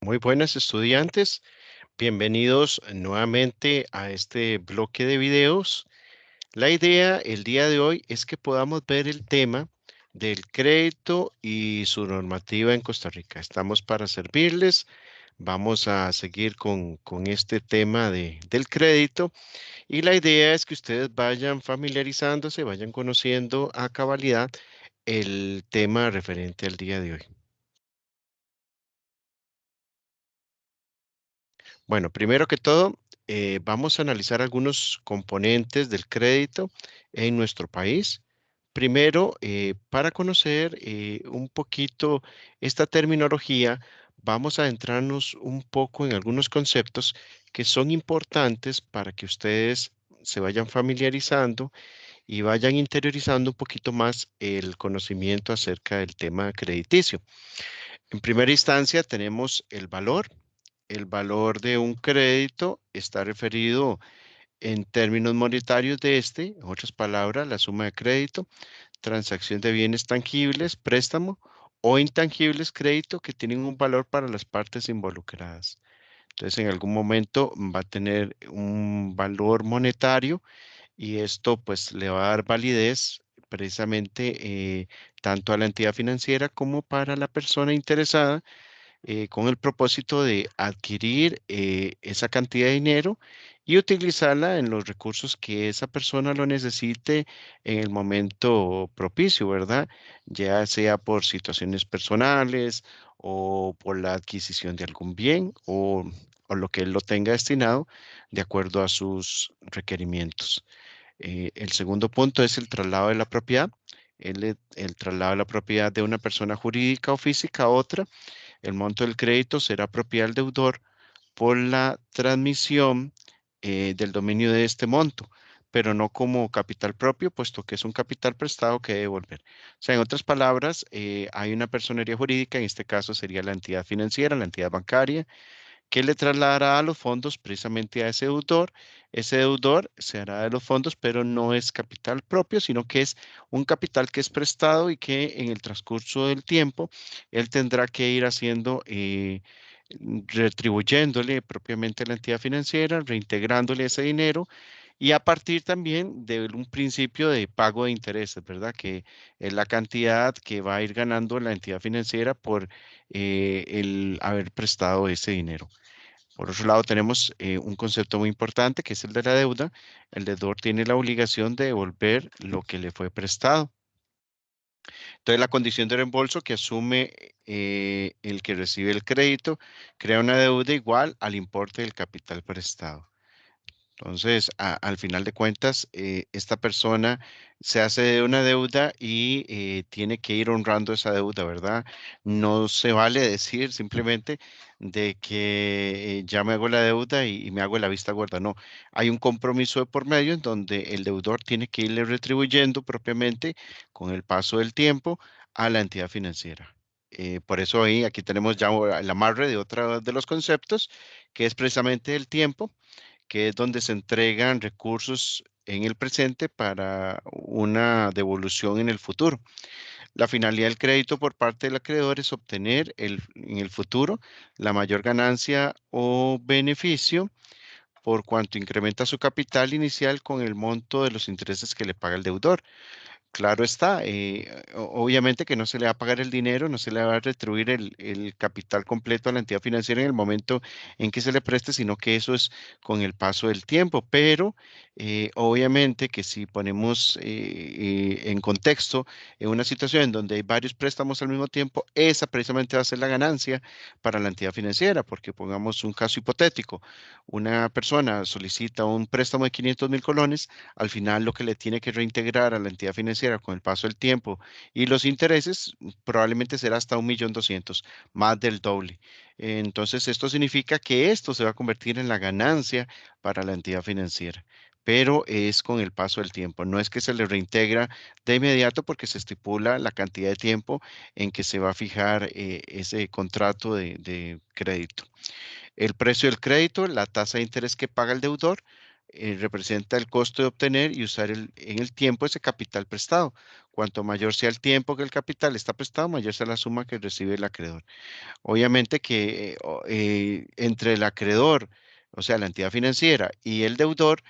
Muy buenas estudiantes, bienvenidos nuevamente a este bloque de videos. La idea el día de hoy es que podamos ver el tema del crédito y su normativa en Costa Rica. Estamos para servirles. Vamos a seguir con este tema del crédito y la idea es que ustedes vayan familiarizándose, vayan conociendo a cabalidad el tema referente al día de hoy. Bueno, primero que todo, vamos a analizar algunos componentes del crédito en nuestro país. Primero, para conocer un poquito esta terminología, vamos a adentrarnos un poco en algunos conceptos que son importantes para que ustedes se vayan familiarizando y vayan interiorizando un poquito más el conocimiento acerca del tema crediticio. En primera instancia, tenemos el valor. El valor de un crédito está referido en términos monetarios de este, en otras palabras, la suma de crédito, transacción de bienes tangibles, préstamo o intangibles crédito que tienen un valor para las partes involucradas. Entonces, en algún momento va a tener un valor monetario y esto pues le va a dar validez precisamente tanto a la entidad financiera como para la persona interesada con el propósito de adquirir esa cantidad de dinero y utilizarla en los recursos que esa persona lo necesite en el momento propicio, ¿verdad? Ya sea por situaciones personales o por la adquisición de algún bien o lo que él lo tenga destinado de acuerdo a sus requerimientos. El segundo punto es el traslado de la propiedad. El traslado de la propiedad de una persona jurídica o física a otra. El monto del crédito será propiedad del deudor por la transmisión del dominio de este monto, pero no como capital propio, puesto que es un capital prestado que debe devolver. O sea, en otras palabras, hay una personería jurídica, en este caso sería la entidad financiera, la entidad bancaria, que le trasladará a los fondos precisamente a ese deudor. Ese deudor se hará de los fondos, pero no es capital propio, sino que es un capital que es prestado y que en el transcurso del tiempo él tendrá que ir haciendo, retribuyéndole propiamente a la entidad financiera, reintegrándole ese dinero y a partir también de un principio de pago de intereses, ¿verdad? Que es la cantidad que va a ir ganando la entidad financiera por el haber prestado ese dinero. Por otro lado, tenemos un concepto muy importante que es el de la deuda. El deudor tiene la obligación de devolver lo que le fue prestado. Entonces, la condición de reembolso que asume el que recibe el crédito crea una deuda igual al importe del capital prestado. Entonces, al final de cuentas, esta persona se hace de una deuda y tiene que ir honrando esa deuda, ¿verdad? No se vale decir simplemente de que ya me hago la deuda y me hago la vista gorda. No, hay un compromiso de por medio en donde el deudor tiene que irle retribuyendo propiamente con el paso del tiempo a la entidad financiera. Por eso ahí, aquí tenemos ya el amarre de otro de los conceptos, que es precisamente el tiempo que es donde se entregan recursos en el presente para una devolución en el futuro. La finalidad del crédito por parte del acreedor es obtener en el futuro la mayor ganancia o beneficio por cuanto incrementa su capital inicial con el monto de los intereses que le paga el deudor. Claro está, obviamente que no se le va a pagar el dinero, no se le va a retribuir el capital completo a la entidad financiera en el momento en que se le preste, sino que eso es con el paso del tiempo. Pero obviamente que si ponemos en contexto en una situación en donde hay varios préstamos al mismo tiempo, esa precisamente va a ser la ganancia para la entidad financiera, porque pongamos un caso hipotético, una persona solicita un préstamo de 500.000 colones, al final lo que le tiene que reintegrar a la entidad financiera con el paso del tiempo y los intereses probablemente será hasta 1.200.000, más del doble. Entonces, esto significa que esto se va a convertir en la ganancia para la entidad financiera, pero es con el paso del tiempo. No es que se le reintegra de inmediato porque se estipula la cantidad de tiempo en que se va a fijar ese contrato de crédito. El precio del crédito, la tasa de interés que paga el deudor, representa el costo de obtener y usar en el tiempo ese capital prestado. Cuanto mayor sea el tiempo que el capital está prestado, mayor sea la suma que recibe el acreedor. Obviamente que entre el acreedor, o sea, la entidad financiera y el deudor,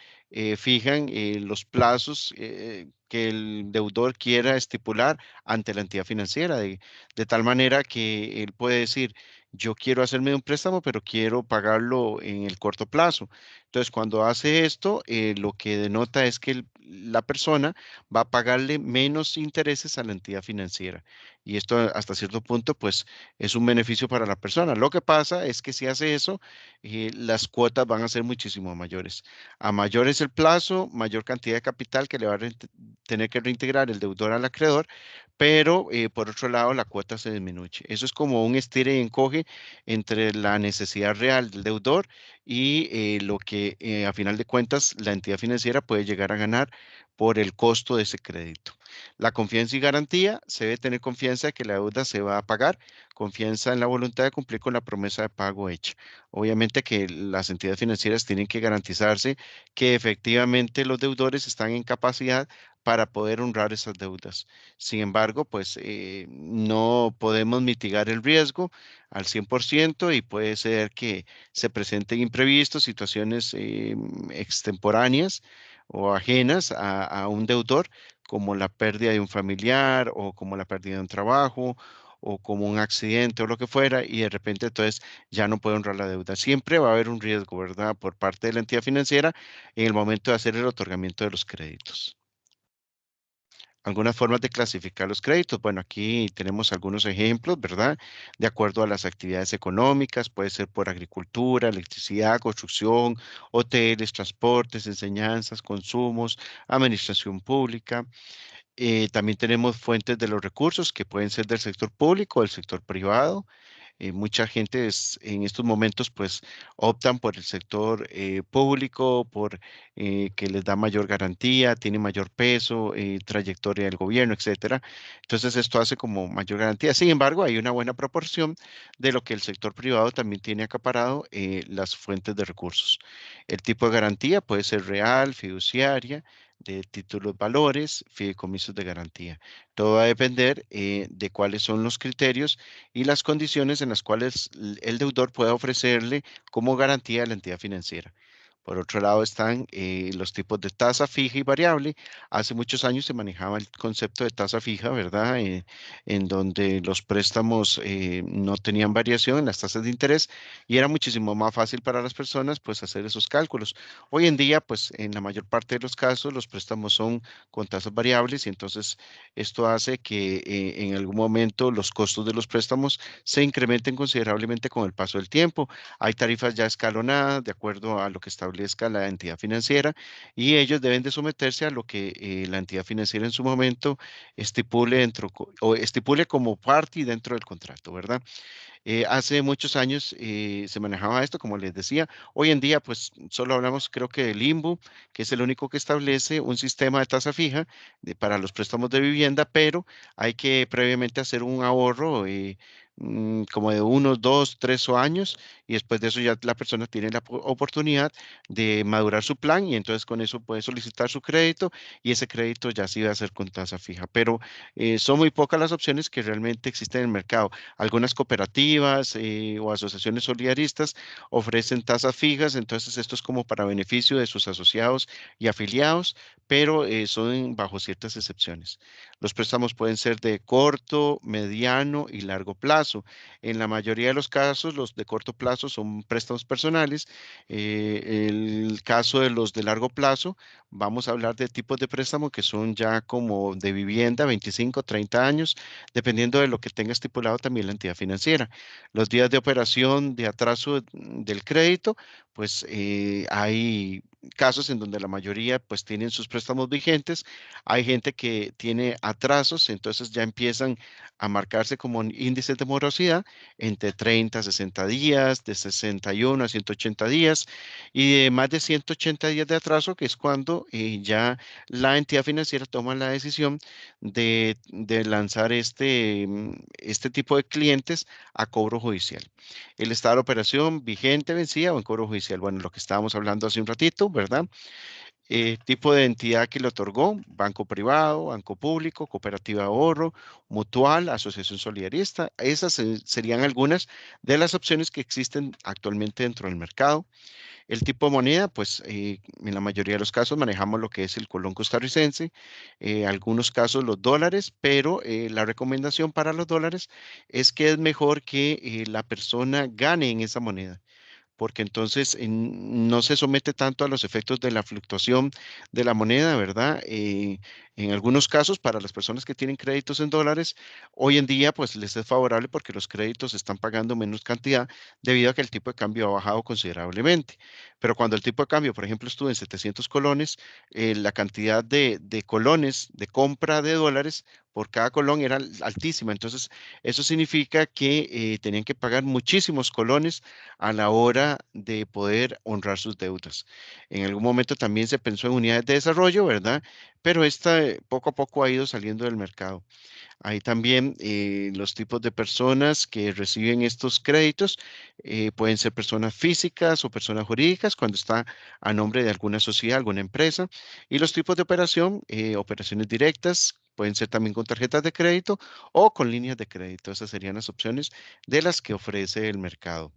fijan los plazos que el deudor quiera estipular ante la entidad financiera, de tal manera que él puede decir, yo quiero hacerme un préstamo, pero quiero pagarlo en el corto plazo. Entonces, cuando hace esto, lo que denota es que la persona va a pagarle menos intereses a la entidad financiera. Y esto hasta cierto punto, pues, es un beneficio para la persona. Lo que pasa es que si hace eso, las cuotas van a ser muchísimo mayores. A mayor es el plazo, mayor cantidad de capital que le va a tener que reintegrar el deudor al acreedor, pero por otro lado la cuota se disminuye. Eso es como un estire y encoge entre la necesidad real del deudor y lo que a final de cuentas la entidad financiera puede llegar a ganar por el costo de ese crédito. La confianza y garantía, se debe tener confianza de que la deuda se va a pagar, confianza en la voluntad de cumplir con la promesa de pago hecha. Obviamente que las entidades financieras tienen que garantizarse que efectivamente los deudores están en capacidad para poder honrar esas deudas. Sin embargo, pues no podemos mitigar el riesgo al 100% y puede ser que se presenten imprevistos, situaciones extemporáneas o ajenas a un deudor, como la pérdida de un familiar o como la pérdida de un trabajo o como un accidente o lo que fuera, y de repente entonces ya no puede honrar la deuda. Siempre va a haber un riesgo, ¿verdad?, por parte de la entidad financiera en el momento de hacer el otorgamiento de los créditos. Algunas formas de clasificar los créditos. Bueno, aquí tenemos algunos ejemplos, ¿verdad? De acuerdo a las actividades económicas, puede ser por agricultura, electricidad, construcción, hoteles, transportes, enseñanzas, consumos, administración pública. También tenemos fuentes de los recursos que pueden ser del sector público o del sector privado. Mucha gente en estos momentos pues optan por el sector público, por que les da mayor garantía, tiene mayor peso, trayectoria del gobierno, etcétera. Entonces esto hace como mayor garantía. Sin embargo, hay una buena proporción de lo que el sector privado también tiene acaparado las fuentes de recursos. El tipo de garantía puede ser real, fiduciaria, de títulos valores, fideicomisos de garantía. Todo va a depender de cuáles son los criterios y las condiciones en las cuales el deudor pueda ofrecerle como garantía a la entidad financiera. Por otro lado están los tipos de tasa fija y variable. Hace muchos años se manejaba el concepto de tasa fija, ¿verdad? En donde los préstamos no tenían variación en las tasas de interés y era muchísimo más fácil para las personas pues hacer esos cálculos. Hoy en día pues en la mayor parte de los casos los préstamos son con tasas variables y entonces esto hace que en algún momento los costos de los préstamos se incrementen considerablemente con el paso del tiempo. Hay tarifas ya escalonadas de acuerdo a lo que establezca la entidad financiera y ellos deben de someterse a lo que la entidad financiera en su momento estipule o estipule como parte y dentro del contrato, ¿verdad? Hace muchos años se manejaba esto, como les decía. Hoy en día, pues solo hablamos, creo que del Limbo, que es el único que establece un sistema de tasa fija para los préstamos de vivienda, pero hay que previamente hacer un ahorro como de unos 2, 3 años y después de eso ya la persona tiene la oportunidad de madurar su plan y entonces con eso puede solicitar su crédito y ese crédito ya sí va a ser con tasa fija. Pero son muy pocas las opciones que realmente existen en el mercado. Algunas cooperativas o asociaciones solidaristas ofrecen tasas fijas, entonces esto es como para beneficio de sus asociados y afiliados, pero son bajo ciertas excepciones. Los préstamos pueden ser de corto, mediano y largo plazo. En la mayoría de los casos, los de corto plazo son préstamos personales. El caso de los de largo plazo, vamos a hablar de tipos de préstamo que son ya como de vivienda, 25, 30 años, dependiendo de lo que tenga estipulado también la entidad financiera. Los días de operación de atraso del crédito, pues hay casos en donde la mayoría pues tienen sus préstamos vigentes, hay gente que tiene atrasos, entonces ya empiezan a marcarse como índices de morosidad entre 30 a 60 días, de 61 a 180 días y de más de 180 días de atraso, que es cuando ya la entidad financiera toma la decisión de lanzar este tipo de clientes a cobro judicial. El estado de operación vigente, vencida o en cobro judicial. judicial. Bueno, lo que estábamos hablando hace un ratito, ¿verdad? Tipo de entidad que le otorgó: banco privado, banco público, cooperativa de ahorro, mutual, asociación solidarista. Esas serían algunas de las opciones que existen actualmente dentro del mercado. El tipo de moneda, pues en la mayoría de los casos manejamos lo que es el colón costarricense, algunos casos los dólares, pero la recomendación para los dólares es que es mejor que la persona gane en esa moneda, porque entonces no se somete tanto a los efectos de la fluctuación de la moneda, ¿verdad? En algunos casos, para las personas que tienen créditos en dólares, hoy en día pues les es favorable porque los créditos están pagando menos cantidad debido a que el tipo de cambio ha bajado considerablemente. Pero cuando el tipo de cambio, por ejemplo, estuvo en 700 colones, la cantidad de colones de compra de dólares por cada colón era altísima. Entonces, eso significa que tenían que pagar muchísimos colones a la hora de poder honrar sus deudas. En algún momento también se pensó en unidades de desarrollo, ¿verdad? Pero esta poco a poco ha ido saliendo del mercado. Hay también los tipos de personas que reciben estos créditos. Pueden ser personas físicas o personas jurídicas cuando está a nombre de alguna sociedad, alguna empresa. Y los tipos de operación: operaciones directas, pueden ser también con tarjetas de crédito o con líneas de crédito. Esas serían las opciones de las que ofrece el mercado.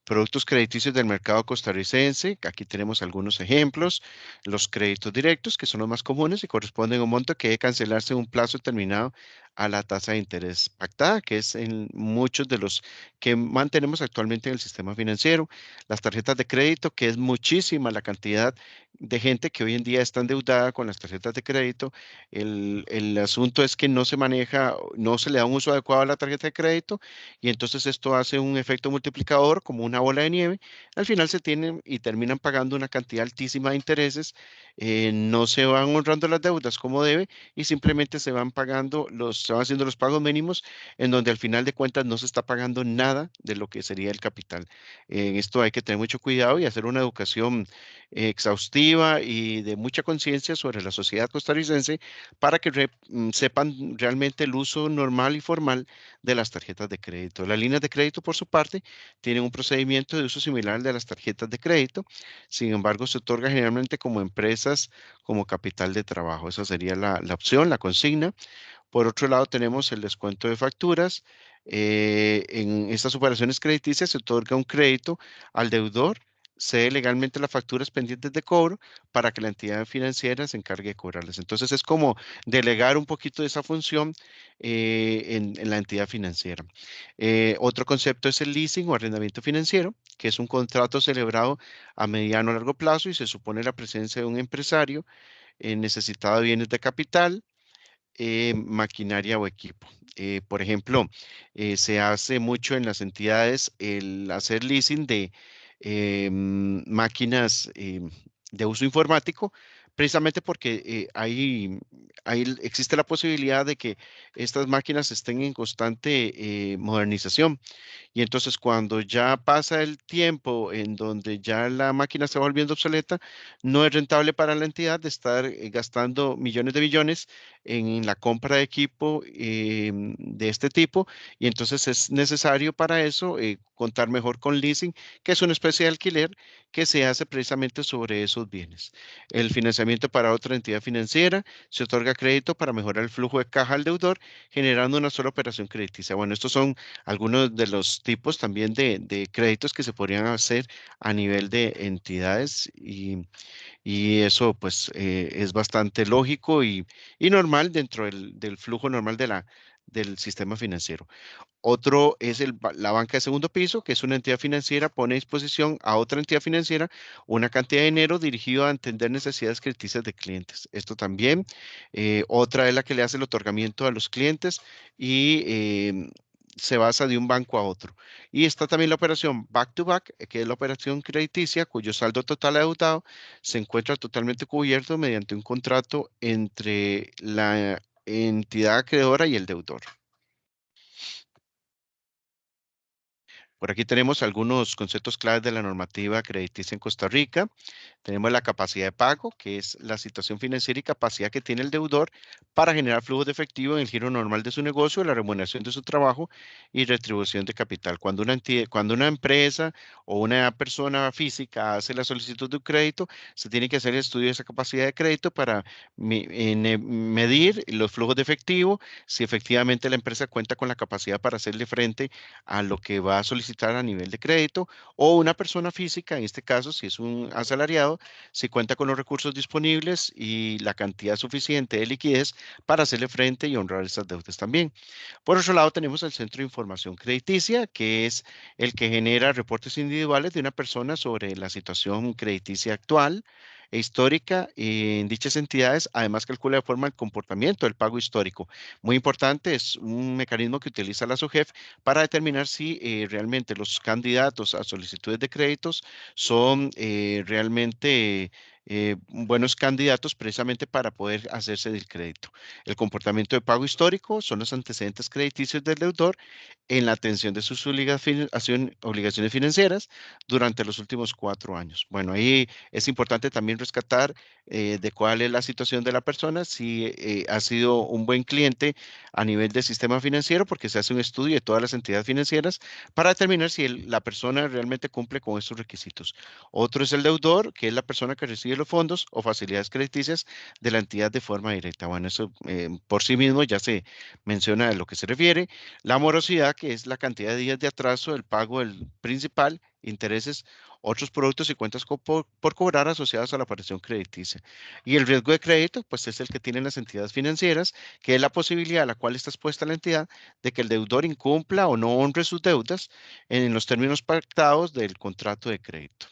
Productos crediticios del mercado costarricense: aquí tenemos algunos ejemplos. Los créditos directos, que son los más comunes y corresponden a un monto que debe cancelarse en un plazo determinado a la tasa de interés pactada, que es en muchos de los que mantenemos actualmente en el sistema financiero. Las tarjetas de crédito, que es muchísima la cantidad de gente que hoy en día está endeudada con las tarjetas de crédito. El asunto es que no se maneja, no se le da un uso adecuado a la tarjeta de crédito, y entonces esto hace un efecto multiplicador como una bola de nieve. Al final se tienen y terminan pagando una cantidad altísima de intereses, no se van honrando las deudas como debe y simplemente se van haciendo los pagos mínimos, en donde al final de cuentas no se está pagando nada de lo que sería el capital. En esto hay que tener mucho cuidado y hacer una educación exhaustiva y de mucha conciencia sobre la sociedad costarricense para que sepan realmente el uso normal y formal de las tarjetas de crédito. Las líneas de crédito, por su parte, tienen un procedimiento de uso similar al de las tarjetas de crédito. Sin embargo, se otorga generalmente como empresas, como capital de trabajo. Esa sería la opción, la consigna. Por otro lado, tenemos el descuento de facturas. En estas operaciones crediticias se otorga un crédito al deudor, cede legalmente las facturas pendientes de cobro para que la entidad financiera se encargue de cobrarlas. Entonces es como delegar un poquito de esa función en la entidad financiera. Otro concepto es el leasing o arrendamiento financiero, que es un contrato celebrado a mediano o largo plazo y se supone la presencia de un empresario necesitado de bienes de capital, maquinaria o equipo. Por ejemplo, se hace mucho en las entidades el hacer leasing de máquinas de uso informático, precisamente porque existe la posibilidad de que estas máquinas estén en constante modernización. Y entonces cuando ya pasa el tiempo en donde ya la máquina se va volviendo obsoleta, no es rentable para la entidad de estar gastando millones de billones en la compra de equipo de este tipo, y entonces es necesario para eso contar mejor con leasing, que es una especie de alquiler que se hace precisamente sobre esos bienes. El financiamiento para otra entidad financiera: se otorga crédito para mejorar el flujo de caja al deudor, generando una sola operación crediticia. Bueno, estos son algunos de los tipos también de créditos que se podrían hacer a nivel de entidades, y eso pues es bastante lógico y normal dentro del flujo normal del sistema financiero. Otro es la banca de segundo piso, que es una entidad financiera, pone a disposición a otra entidad financiera una cantidad de dinero dirigido a atender necesidades crediticias de clientes. Esto también, otra es la que le hace el otorgamiento a los clientes y se basa de un banco a otro. Y está también la operación back to back, que es la operación crediticia cuyo saldo total adeudado se encuentra totalmente cubierto mediante un contrato entre la entidad acreedora y el deudor. Por aquí tenemos algunos conceptos claves de la normativa crediticia en Costa Rica. Tenemos la capacidad de pago, que es la situación financiera y capacidad que tiene el deudor para generar flujos de efectivo en el giro normal de su negocio, la remuneración de su trabajo y retribución de capital. Cuando una empresa o una persona física hace la solicitud de un crédito, se tiene que hacer el estudio de esa capacidad de crédito para medir los flujos de efectivo, si efectivamente la empresa cuenta con la capacidad para hacerle frente a lo que va a solicitar a nivel de crédito, o una persona física, en este caso, si es un asalariado, si cuenta con los recursos disponibles y la cantidad suficiente de liquidez para hacerle frente y honrar esas deudas también. Por otro lado, tenemos el Centro de Información Crediticia, que es el que genera reportes individuales de una persona sobre la situación crediticia actual e histórica en dichas entidades. Además, calcula de forma el comportamiento del pago histórico. Muy importante, es un mecanismo que utiliza la SOGEF para determinar si realmente los candidatos a solicitudes de créditos son realmente buenos candidatos precisamente para poder hacerse del crédito. El comportamiento de pago histórico son los antecedentes crediticios del deudor en la atención de sus obligaciones financieras durante los últimos 4 años. Bueno, ahí es importante también rescatar de cuál es la situación de la persona, si ha sido un buen cliente a nivel del sistema financiero, porque se hace un estudio de todas las entidades financieras para determinar si la persona realmente cumple con estos requisitos. Otro es el deudor, que es la persona que recibe los fondos o facilidades crediticias de la entidad de forma directa. Bueno, eso por sí mismo ya se menciona de lo que se refiere. La morosidad, que es la cantidad de días de atraso del pago del principal, intereses, otros productos y cuentas por cobrar asociados a la operación crediticia. Y el riesgo de crédito, pues es el que tienen las entidades financieras, que es la posibilidad a la cual está expuesta la entidad de que el deudor incumpla o no honre sus deudas en los términos pactados del contrato de crédito.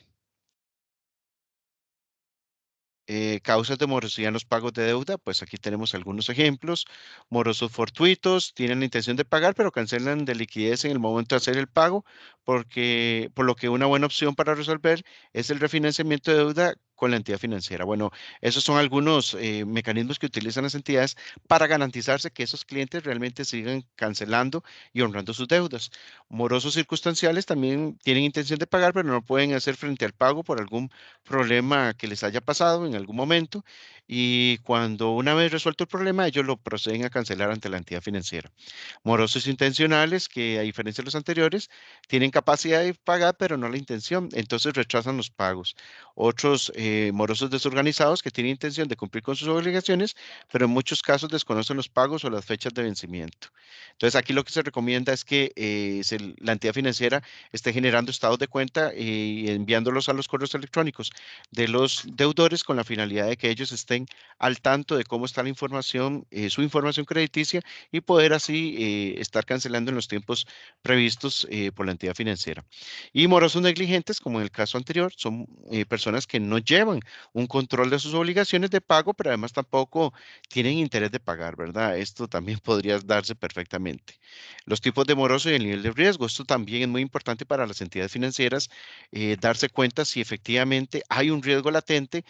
Causas de morosidad en los pagos de deuda, pues aquí tenemos algunos ejemplos. Morosos fortuitos, tienen la intención de pagar, pero cancelan de liquidez en el momento de hacer el pago, por lo que una buena opción para resolver es el refinanciamiento de deuda con la entidad financiera. Bueno, esos son algunos mecanismos que utilizan las entidades para garantizarse que esos clientes realmente sigan cancelando y honrando sus deudas. Morosos circunstanciales también tienen intención de pagar, pero no pueden hacer frente al pago por algún problema que les haya pasado en algún momento, y cuando una vez resuelto el problema, ellos lo proceden a cancelar ante la entidad financiera. Morosos intencionales que, a diferencia de los anteriores, tienen capacidad de pagar pero no la intención, entonces rechazan los pagos. Otros morosos desorganizados que tienen intención de cumplir con sus obligaciones, pero en muchos casos desconocen los pagos o las fechas de vencimiento. Entonces aquí lo que se recomienda es que la entidad financiera esté generando estados de cuenta y enviándolos a los correos electrónicos de los deudores con la finalidad de que ellos estén al tanto de cómo está la información, su información crediticia, y poder así estar cancelando en los tiempos previstos por la entidad financiera. Y morosos negligentes, como en el caso anterior, son personas que no llevan un control de sus obligaciones de pago, pero además tampoco tienen interés de pagar, ¿verdad? Esto también podría darse perfectamente. Los tipos de moroso y el nivel de riesgo. Esto también es muy importante para las entidades financieras, darse cuenta si efectivamente hay un riesgo latente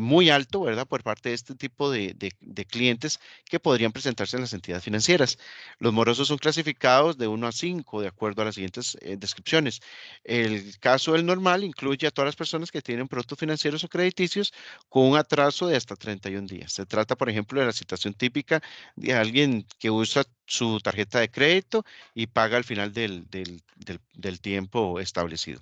muy alto, ¿verdad? Por parte de este tipo de clientes que podrían presentarse en las entidades financieras. Los morosos son clasificados de 1 a 5 de acuerdo a las siguientes descripciones. El caso del normal incluye a todas las personas que tienen productos financieros o crediticios con un atraso de hasta 31 días. Se trata, por ejemplo, de la situación típica de alguien que usa su tarjeta de crédito y paga al final del tiempo establecido.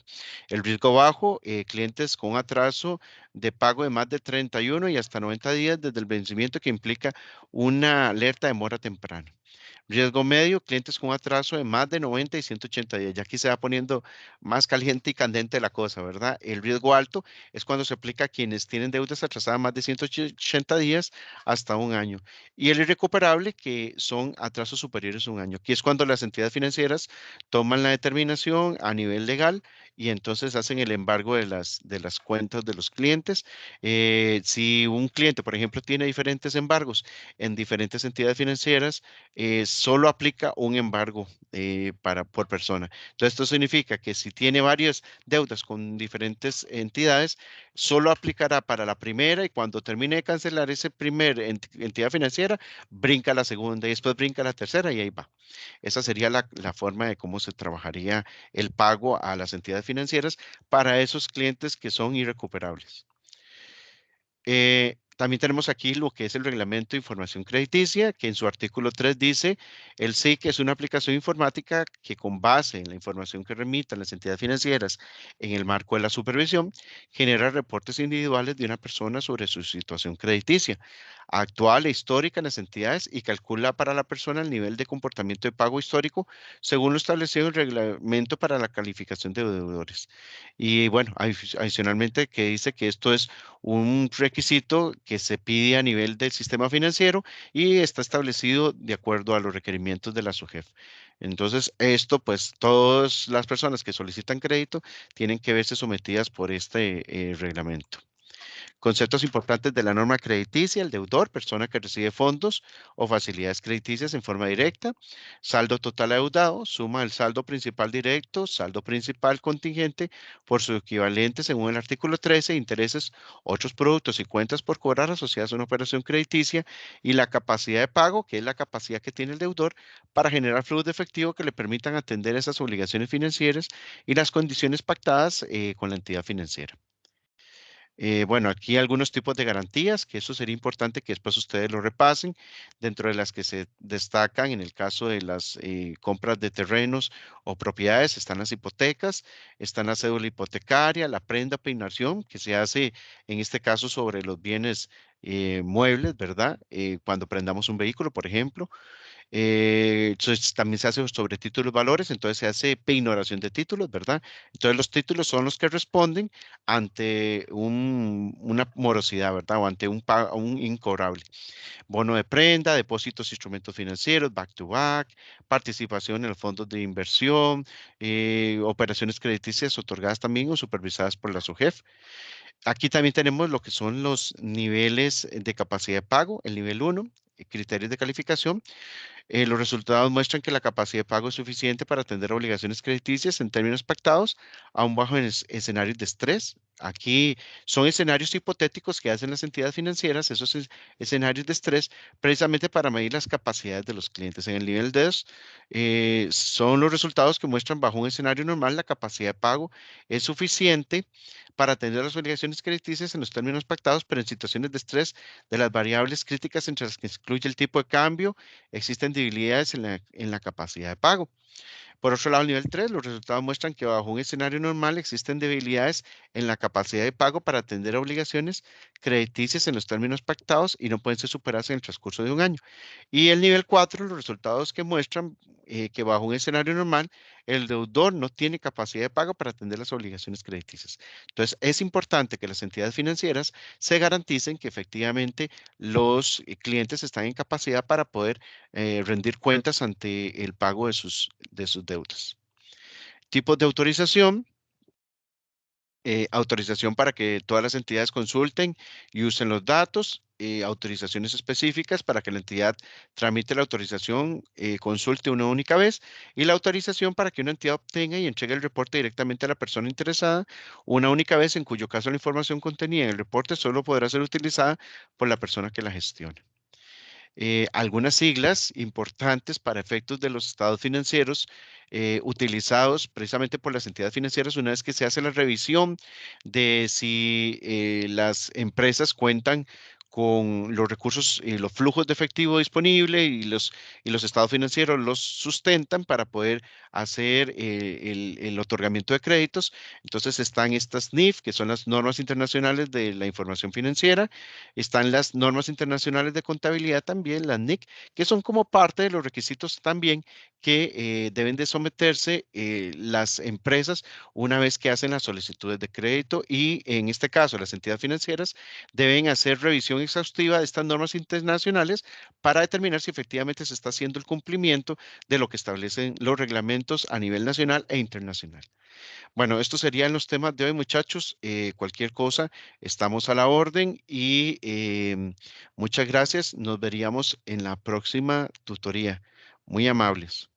El riesgo bajo, clientes con atraso de pago de más de 31 y hasta 90 días desde el vencimiento, que implica una alerta de mora temprana. Riesgo medio, clientes con atraso de más de 90 y 180 días. Ya aquí se va poniendo más caliente y candente la cosa, ¿verdad? El riesgo alto es cuando se aplica a quienes tienen deudas atrasadas más de 180 días hasta un año. Y el irrecuperable, que son atrasos superiores a un año. Aquí es cuando las entidades financieras toman la determinación a nivel legal y entonces hacen el embargo de las cuentas de los clientes. Si un cliente, por ejemplo, tiene diferentes embargos en diferentes entidades financieras, solo aplica un embargo por persona. Entonces, esto significa que si tiene varias deudas con diferentes entidades, solo aplicará para la primera y cuando termine de cancelar ese primer entidad financiera, brinca a la segunda y después brinca a la tercera y ahí va. Esa sería la forma de cómo se trabajaría el pago a las entidades financieras para esos clientes que son irrecuperables. También tenemos aquí lo que es el Reglamento de Información Crediticia, que en su artículo 3 dice, el SIC es una aplicación informática que con base en la información que remitan las entidades financieras en el marco de la supervisión, genera reportes individuales de una persona sobre su situación crediticia, actual e histórica en las entidades y calcula para la persona el nivel de comportamiento de pago histórico según lo establecido en el Reglamento para la calificación de deudores. Y bueno, adicionalmente que dice que esto es un requisito que se pide a nivel del sistema financiero y está establecido de acuerdo a los requerimientos de la SUGEF. Entonces, esto, pues, todas las personas que solicitan crédito tienen que verse sometidas por este reglamento. Conceptos importantes de la norma crediticia: el deudor, persona que recibe fondos o facilidades crediticias en forma directa; saldo total adeudado, suma el saldo principal directo, saldo principal contingente por su equivalente según el artículo 13, intereses, otros productos y cuentas por cobrar asociadas a una operación crediticia; y la capacidad de pago, que es la capacidad que tiene el deudor para generar flujos de efectivo que le permitan atender esas obligaciones financieras y las condiciones pactadas con la entidad financiera. Bueno, aquí algunos tipos de garantías, que eso sería importante que después ustedes lo repasen, dentro de las que se destacan en el caso de las compras de terrenos o propiedades, están las hipotecas, están la cédula hipotecaria, la prenda peinación, que se hace en este caso sobre los bienes muebles, ¿verdad? Cuando prendamos un vehículo, por ejemplo. Entonces también se hace sobre títulos valores, entonces se hace peinoración de títulos, ¿verdad? Entonces los títulos son los que responden ante una morosidad, ¿verdad? O ante un incobrable. Bono de prenda, depósitos, instrumentos financieros, back to back, participación en los fondos de inversión, operaciones crediticias otorgadas también o supervisadas por la SUGEF. Aquí también tenemos lo que son los niveles de capacidad de pago, el nivel 1, criterios de calificación. Los resultados muestran que la capacidad de pago es suficiente para atender obligaciones crediticias en términos pactados, aún bajo escenarios de estrés. Aquí son escenarios hipotéticos que hacen las entidades financieras, esos escenarios de estrés, precisamente para medir las capacidades de los clientes. En el nivel 2 son los resultados que muestran bajo un escenario normal la capacidad de pago es suficiente para atender las obligaciones crediticias en los términos pactados, pero en situaciones de estrés de las variables críticas entre las que excluye el tipo de cambio, existen debilidades en la capacidad de pago. Por otro lado, el nivel 3, los resultados muestran que bajo un escenario normal existen debilidades en la capacidad de pago para atender obligaciones crediticias en los términos pactados y no pueden ser superadas en el transcurso de un año. Y el nivel 4, los resultados que muestran que bajo un escenario normal, el deudor no tiene capacidad de pago para atender las obligaciones crediticias. Entonces, es importante que las entidades financieras se garanticen que efectivamente los clientes están en capacidad para poder rendir cuentas ante el pago de sus deudas. Tipos de autorización. Autorización para que todas las entidades consulten y usen los datos. Autorizaciones específicas para que la entidad tramite la autorización, consulte una única vez. Y la autorización para que una entidad obtenga y entregue el reporte directamente a la persona interesada una única vez, en cuyo caso la información contenida en el reporte solo podrá ser utilizada por la persona que la gestione. Algunas siglas importantes para efectos de los estados financieros utilizados precisamente por las entidades financieras una vez que se hace la revisión de si las empresas cuentan con los recursos y los flujos de efectivo disponible y los estados financieros los sustentan para poder hacer el otorgamiento de créditos. Entonces están estas NIF, que son las normas internacionales de la información financiera. Están las normas internacionales de contabilidad también, las NIC, que son como parte de los requisitos también que deben de someterse las empresas una vez que hacen las solicitudes de crédito y en este caso las entidades financieras deben hacer revisión exhaustiva de estas normas internacionales para determinar si efectivamente se está haciendo el cumplimiento de lo que establecen los reglamentos a nivel nacional e internacional. Bueno, estos serían los temas de hoy, muchachos. Cualquier cosa, estamos a la orden y muchas gracias. Nos veríamos en la próxima tutoría. Muy amables.